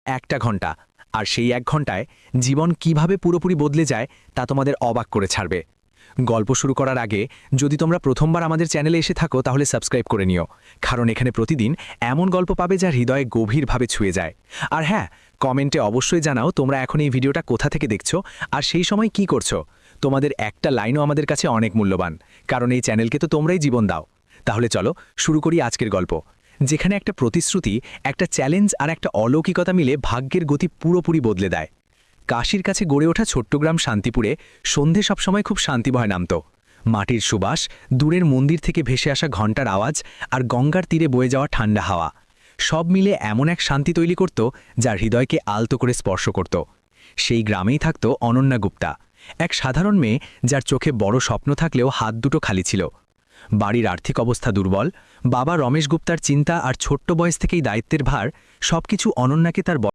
একটা ঘন্টা, আর সেই 1 ঘন্টায় জীবন কিভাবে পুরোপুরি বদলে যায় তা তোমাদের অবাক করে ছাড়বে। গল্প শুরু করার আগে যদি তোমরা প্রথমবার আমাদের চ্যানেলে এসে থাকো তাহলে সাবস্ক্রাইব করে নিও, কারণ এখানে প্রতিদিন এমন গল্প পাবে যা হৃদয়ে গভীরভাবে ছুঁয়ে যায়। আর হ্যাঁ, কমেন্টে অবশ্যই জানাও তোমরা এখন এই ভিডিওটা কোথা থেকে দেখছো আর সেই সময় কি করছো। তোমাদের একটা লাইনও আমাদের কাছে অনেক মূল্যবান, কারণ এই চ্যানেলকে তো তোমরাই জীবন দাও। তাহলে চলো শুরু করি আজকের গল্প, যেখানে একটা প্রতিশ্রুতি, একটা চ্যালেঞ্জ আর একটা অলৌকিকতা মিলে ভাগ্যের গতি পুরোপুরি বদলে দেয়। কাশীর কাছে গড়ে ওঠা ছোট্ট গ্রাম শান্তিপুরে সন্ধে সবসময় খুব শান্তিভয় নামত। মাটির সুবাস, দূরের মন্দির থেকে ভেসে আসা ঘণ্টার আওয়াজ আর গঙ্গার তীরে বয়ে যাওয়া ঠান্ডা হাওয়া সব মিলে এমন এক শান্তি তৈরি করত যা হৃদয়কে আলতো করে স্পর্শ করত। সেই গ্রামেই থাকত অনন্যা গুপ্তা, এক সাধারণ মেয়ে যার চোখে বড় স্বপ্ন থাকলেও হাত দুটো খালি ছিল। বাড়ির আর্থিক অবস্থা দুর্বল, বাবা রমেশ গুপ্তার চিন্তা আর ছোট্ট বয়স থেকেই দায়িত্বের ভার সবকিছু অনন্যাকে তার